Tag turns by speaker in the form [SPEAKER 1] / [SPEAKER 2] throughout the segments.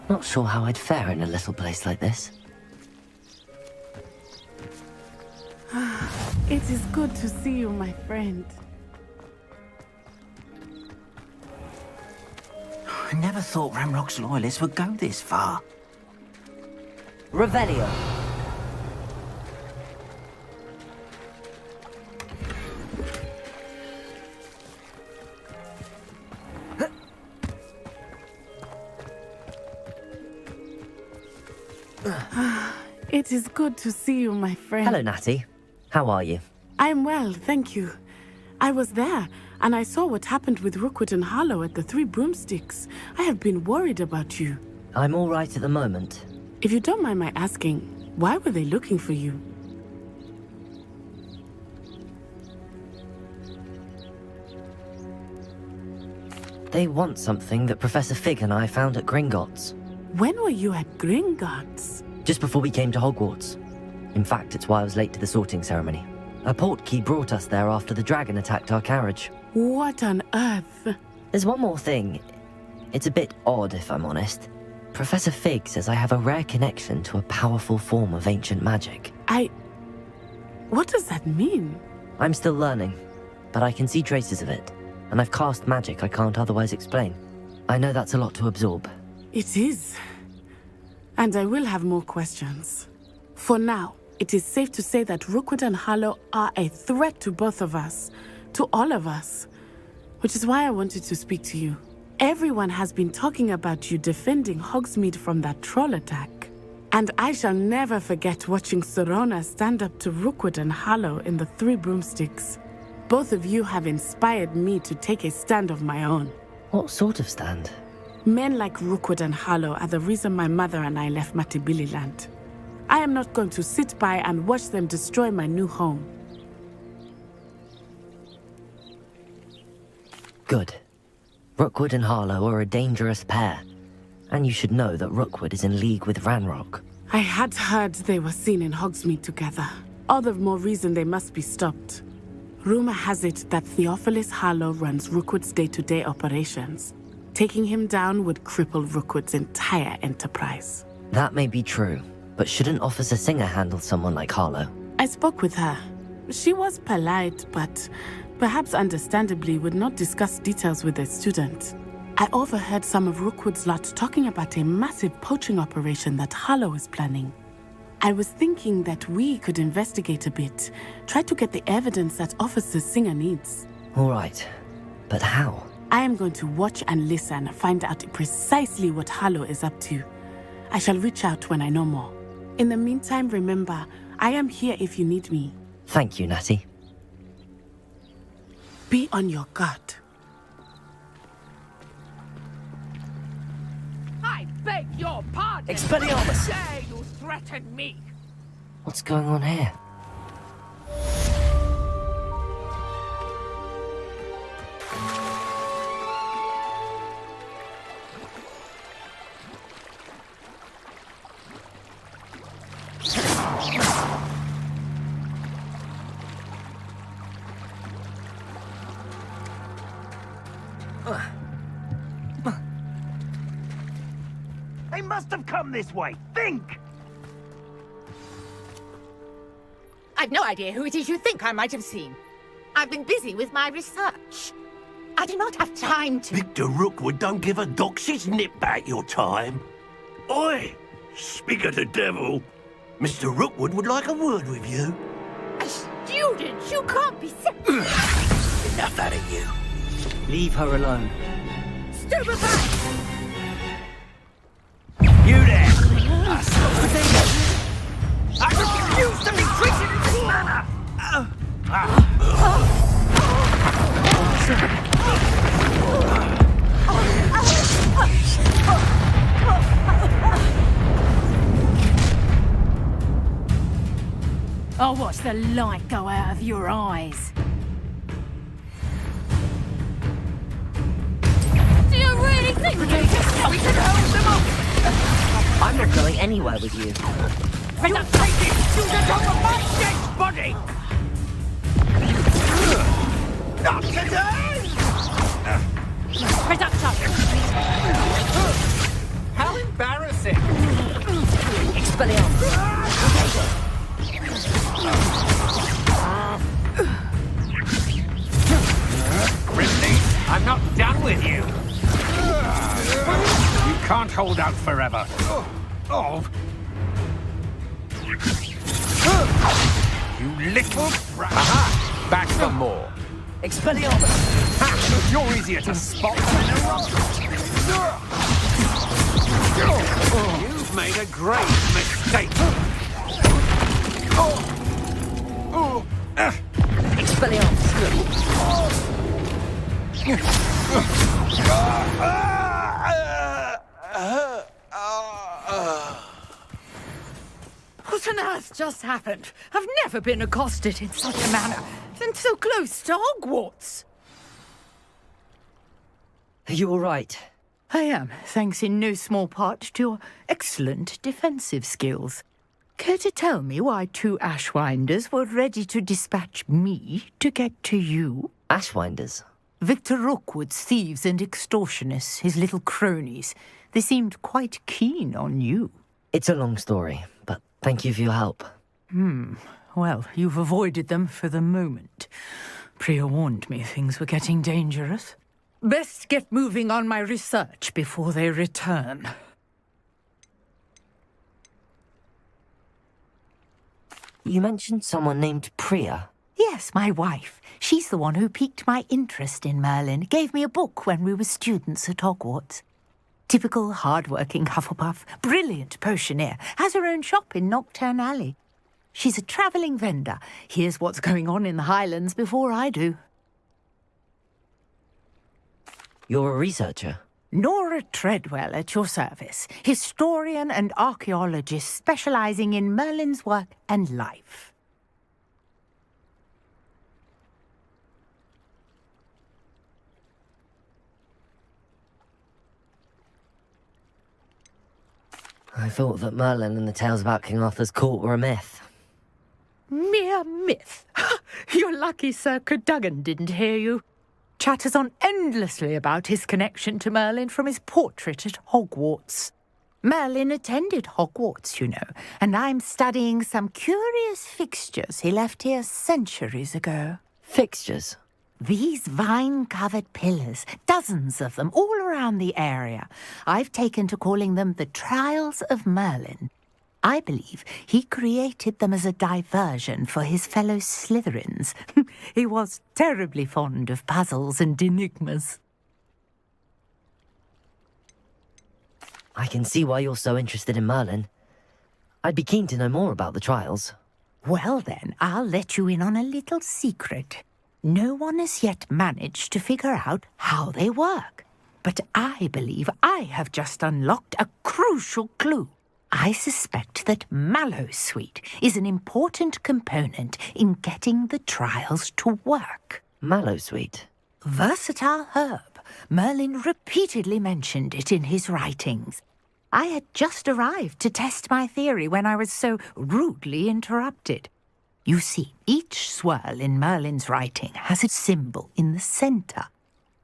[SPEAKER 1] Not sure how I'd fare in a little place like this.
[SPEAKER 2] It is good to see you, my friend.
[SPEAKER 3] I never thought Ramrock's loyalists would go this far.
[SPEAKER 1] Revelio.
[SPEAKER 2] It is good to see you, my friend.
[SPEAKER 1] Hello, Natty. How are you?
[SPEAKER 2] I'm well, thank you. I was there, and I saw what happened with Rookwood and Harlow at the Three Broomsticks. I have been worried about you.
[SPEAKER 1] I'm all right at the moment.
[SPEAKER 2] If you don't mind my asking, why were they looking for you?
[SPEAKER 1] They want something that Professor Fig and I found at Gringotts.
[SPEAKER 2] When were you at Gringotts?
[SPEAKER 1] Just before we came to Hogwarts. In fact, it's why I was late to the sorting ceremony. A portkey brought us there after the dragon attacked our carriage.
[SPEAKER 2] What on earth?
[SPEAKER 1] There's one more thing. It's a bit odd, if I'm honest. Professor Fig says I have a rare connection to a powerful form of ancient magic.
[SPEAKER 2] What does that mean?
[SPEAKER 1] I'm still learning, but I can see traces of it, and I've cast magic I can't otherwise explain. I know that's a lot to absorb.
[SPEAKER 2] It is. And I will have more questions. For now, it is safe to say that Rookwood and Harlow are a threat to both of us, to all of us, which is why I wanted to speak to you. Everyone has been talking about you defending Hogsmeade from that troll attack. And I shall never forget watching Serona stand up to Rookwood and Harlow in the Three Broomsticks. Both of you have inspired me to take a stand of my own.
[SPEAKER 1] What sort of stand?
[SPEAKER 2] Men like Rookwood and Harlow are the reason my mother and I left Matibili-land. I am not going to sit by and watch them destroy my new home.
[SPEAKER 1] Good. Rookwood and Harlow are a dangerous pair. And you should know that Rookwood is in league with Ranrock.
[SPEAKER 2] I had heard they were seen in Hogsmeade together. All the more reason they must be stopped. Rumor has it that Theophilus Harlow runs Rookwood's day-to-day operations. Taking him down would cripple Rookwood's entire enterprise.
[SPEAKER 1] That may be true, but shouldn't Officer Singer handle someone like Harlow?
[SPEAKER 2] I spoke with her. She was polite, but perhaps understandably would not discuss details with a student. I overheard some of Rookwood's lot talking about a massive poaching operation that Harlow is planning. I was thinking that we could investigate a bit, try to get the evidence that Officer Singer needs.
[SPEAKER 1] All right, but how?
[SPEAKER 2] I am going to watch and listen, find out precisely what Harlow is up to. I shall reach out when I know more. In the meantime, remember, I am here if you need me.
[SPEAKER 1] Thank you, Natty.
[SPEAKER 2] Be on your guard.
[SPEAKER 4] I beg your pardon!
[SPEAKER 1] Expelliarmus!
[SPEAKER 4] Dare you threaten me?
[SPEAKER 1] What's going on here?
[SPEAKER 3] They must have come this way. Think!
[SPEAKER 4] I've no idea who it is you think I might have seen. I've been busy with my research. I do not have time to...
[SPEAKER 5] Victor Rookwood don't give a doxy's nip back your time. Oi! Speak of the devil. Mr. Rookwood would like a word with you.
[SPEAKER 4] A student? You can't be...
[SPEAKER 5] Enough out of you.
[SPEAKER 1] Leave her alone.
[SPEAKER 4] over back!
[SPEAKER 5] You there! I refuse to be treated in this manner!
[SPEAKER 6] I'll watch the light go out of your eyes. Do you really think we can hold them off?
[SPEAKER 1] I'm not going anywhere with you.
[SPEAKER 5] You'll take this student over my dead body! Not today!
[SPEAKER 6] Reduction!
[SPEAKER 5] How embarrassing!
[SPEAKER 1] Expelliarmus!
[SPEAKER 7] Ridley, I'm not done with you. You can't hold out forever. Oh. You little brat. Aha! Back for more.
[SPEAKER 1] Expelliarmus!
[SPEAKER 7] Ha! You're easier to spot than a rock. You've made a great mistake.
[SPEAKER 1] Expelliarmus!
[SPEAKER 4] What on earth just happened? I've never been accosted in such a manner, and so close to Hogwarts.
[SPEAKER 1] Are you all right?
[SPEAKER 4] I am, thanks in no small part to your excellent defensive skills. Care to tell me why 2 Ashwinders were ready to dispatch me to get to you?
[SPEAKER 1] Ashwinders?
[SPEAKER 4] Victor Rookwood's thieves and extortionists, his little cronies. They seemed quite keen on you.
[SPEAKER 1] It's a long story, but thank you for your help.
[SPEAKER 4] Well, you've avoided them for the moment. Priya warned me things were getting dangerous. Best get moving on my research before they return.
[SPEAKER 1] You mentioned someone named Priya.
[SPEAKER 4] Yes, my wife. She's the one who piqued my interest in Merlin. Gave me a book when we were students at Hogwarts. Typical hard-working Hufflepuff, brilliant potioneer, has her own shop in Knockturn Alley. She's a travelling vendor. Hears what's going on in the Highlands before I do.
[SPEAKER 1] You're a researcher?
[SPEAKER 4] Nora Treadwell at your service, historian and archaeologist specialising in Merlin's work and life.
[SPEAKER 1] I thought that Merlin and the tales about King Arthur's court were a myth.
[SPEAKER 4] Mere myth. You're lucky Sir Cadogan didn't hear you. Chatters on endlessly about his connection to Merlin from his portrait at Hogwarts. Merlin attended Hogwarts, you know, and I'm studying some curious fixtures he left here centuries ago.
[SPEAKER 1] Fixtures?
[SPEAKER 4] These vine-covered pillars, dozens of them, all around the area. I've taken to calling them the Trials of Merlin. I believe he created them as a diversion for his fellow Slytherins. He was terribly fond of puzzles and enigmas.
[SPEAKER 1] I can see why you're so interested in Merlin. I'd be keen to know more about the trials.
[SPEAKER 4] Well then, I'll let you in on a little secret. No one has yet managed to figure out how they work. But I believe I have just unlocked a crucial clue. I suspect that Mallowsweet is an important component in getting the trials to work.
[SPEAKER 1] Mallowsweet?
[SPEAKER 4] Versatile herb. Merlin repeatedly mentioned it in his writings. I had just arrived to test my theory when I was so rudely interrupted. You see, each swirl in Merlin's writing has a symbol in the centre.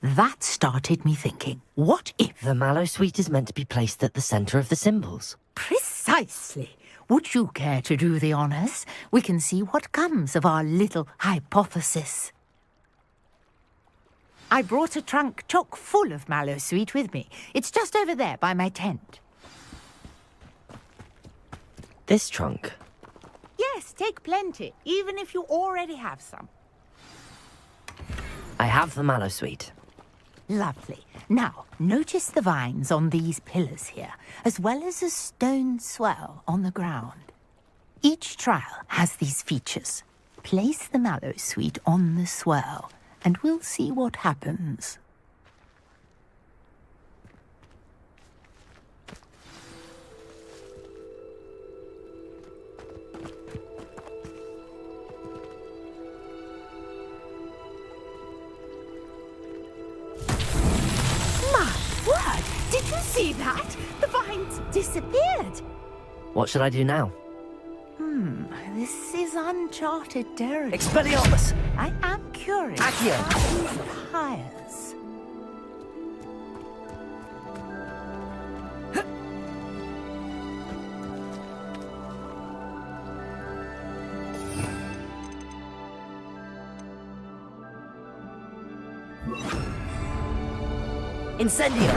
[SPEAKER 4] That started me thinking, what if...
[SPEAKER 1] The Mallowsweet is meant to be placed at the centre of the symbols.
[SPEAKER 4] Precisely. Would you care to do the honours? We can see what comes of our little hypothesis. I brought a trunk chock full of Mallowsweet with me. It's just over there by my tent.
[SPEAKER 1] This trunk?
[SPEAKER 4] Yes, take plenty, even if you already have some.
[SPEAKER 1] I have the Mallowsweet.
[SPEAKER 4] Lovely. Now, notice the vines on these pillars here, as well as a stone swell on the ground. Each trial has these features. Place the mallow sweet on the swell, and we'll see what happens. Word! Did you see that? The vines disappeared.
[SPEAKER 1] What should I do now?
[SPEAKER 4] This is uncharted territory.
[SPEAKER 1] Expelliarmus!
[SPEAKER 4] I am curious
[SPEAKER 1] Accio!
[SPEAKER 4] about these pyres.
[SPEAKER 1] Incendio!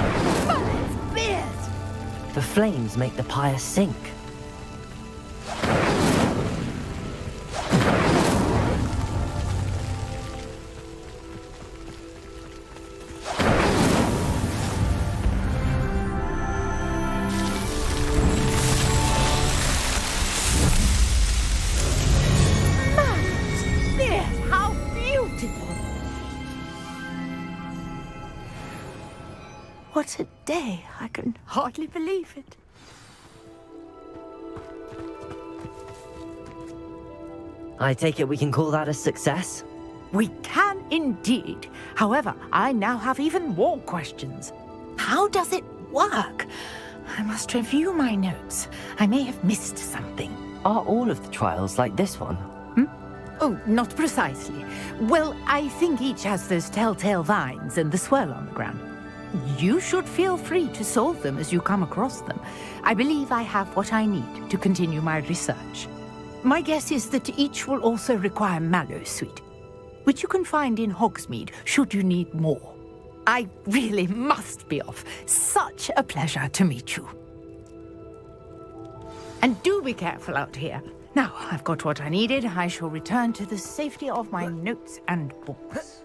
[SPEAKER 4] Fire's beard!
[SPEAKER 1] The flames make the pyre sink.
[SPEAKER 4] Beard, how beautiful! What a day! I can hardly believe it.
[SPEAKER 1] I take it we can call that a success?
[SPEAKER 4] We can indeed. However, I now have even more questions. How does it work? I must review my notes. I may have missed something.
[SPEAKER 1] Are all of the trials like this one?
[SPEAKER 4] Oh, not precisely. Well, I think each has those telltale vines and the swirl on the ground. You should feel free to solve them as you come across them. I believe I have what I need to continue my research. My guess is that each will also require mallow sweet, which you can find in Hogsmeade should you need more. I really must be off. Such a pleasure to meet you. And do be careful out here. Now, I've got what I needed. I shall return to the safety of my notes and books.